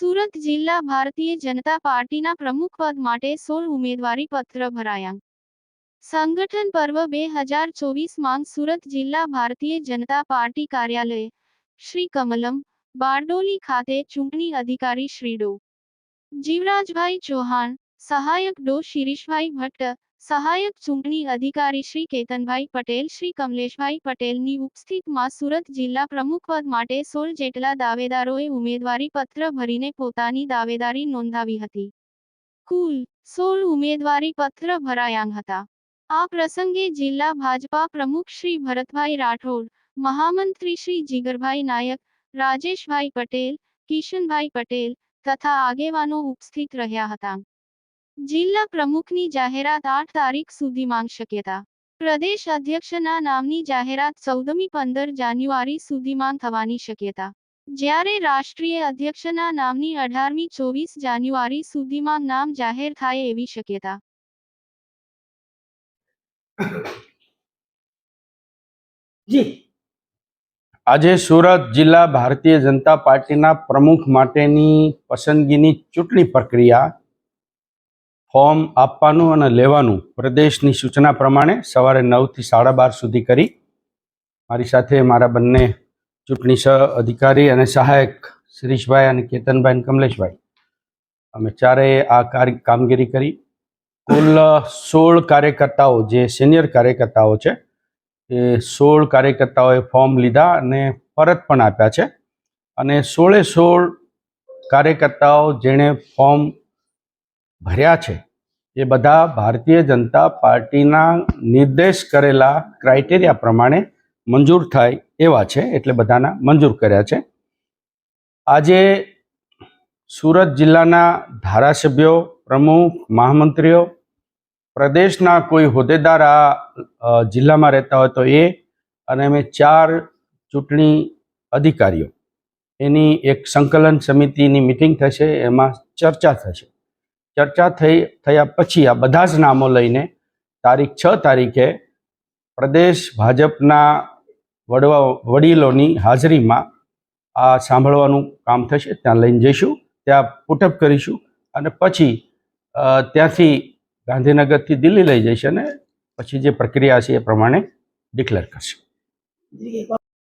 સુરત જિલ્લા ભારતીય જનતા પાર્ટીના પ્રમુખ પદ માટે 16 ઉમેદવારી પત્ર ભરાયા. સંગઠન પર્વ 2024 માંગ સુરત જિલ્લા ભારતીય જનતા પાર્ટી કાર્યાલય શ્રી કમલમ બારડોલી ખાતે ચૂંટણી અધિકારી શ્રી ડો. જીવરાજભાઈ ચૌહાણ, સહાયક ડો. શિરીષભાઈ ભટ્ટ, સહાયક ચૂંટણી અધિકારી શ્રી કેતનભાઈ પટેલ, શ્રી કમલેશભાઈ પટેલની ઉપસ્થિતિમાં સુરત જિલ્લા પ્રમુખ પદ માટે 16 જેટલા દાવેદારોએ ઉમેદવારી પત્ર ભરીને પોતાની દાવેદારી નોંધાવી હતી. કુલ 16 ઉમેદવારી પત્ર ભરાયા હતા. આ પ્રસંગે જિલ્લા ભાજપા પ્રમુખ શ્રી ભરતભાઈ રાઠોડ, મહામંત્રી શ્રી જીગરભાઈ નાયક, રાજેશભાઈ પટેલ, કિશનભાઈ પટેલ તથા આગેવાનો ઉપસ્થિત રહ્યા હતા. જિલ્લા પ્રમુખની જાહેરાત 8 તારીખ સુધીમાં શક્યતા. પ્રદેશ અધ્યક્ષના નામની જાહેરાત 14-15 જાન્યુઆરી સુધીમાં થવાની શક્યતા. જ્યારે રાષ્ટ્રીય અધ્યક્ષના નામની 18-24 જાન્યુઆરી સુધીમાં નામ જાહેર થાય એવી શક્યતા. આજે સુરત જિલ્લા ભારતીય જનતા પાર્ટીના પ્રમુખ માટેની પસંદગીની ચૂંટણી પ્રક્રિયા ફોર્મ આપવાનું અને લેવાનું પ્રદેશની સૂચના પ્રમાણે સવારે 9 થી 12:30 સુધી કરી. મારી સાથે મારા બંને ચૂંટણી સહ અધિકારી અને સહાયક શિરીષભાઈ અને કેતનભાઈ અને કમલેશભાઈ અમે ચારેય આ કામગીરી કરી. કુલ 16 કાર્યકર્તાઓ જે સિનિયર કાર્યકર્તાઓ છે એ 16 કાર્યકર્તાઓએ ફોર્મ લીધા અને પરત પણ આપ્યા છે. અને 16 કાર્યકર્તાઓ જેણે ફોર્મ ભર્યા છે એ બધા ભારતીય જનતા પાર્ટીના નિર્દેશ કરેલા ક્રાઇટેરિયા પ્રમાણે મંજૂર થાય એવા છે, એટલે બધાના મંજૂર કર્યા છે. આજે સુરત જિલ્લાના ધારાસભ્યો, પ્રમુખ, મહામંત્રીઓ, પ્રદેશના કોઈ હોદ્દેદાર આ જિલ્લામાં રહેતા હોય તો એ, અને અમે 4 ચૂંટણી અધિકારીઓ એની એક સંકલન સમિતિની મિટિંગ થશે. એમાં ચર્ચા થશે. ચર્ચા થયા પછી આ બધા જ નામો લઈને તારીખ 6 તારીખે પ્રદેશ ભાજપના વડીલોની હાજરીમાં આ સાંભળવાનું કામ થશે. ત્યાં લઈને જઈશું, ત્યાં પુટઅપ કરીશું અને પછી ત્યાંથી ગાંધીનગરથી દિલ્હી લઈ જઈશું અને પછી જે પ્રક્રિયા છે એ પ્રમાણે ડિક્લેર કરશે.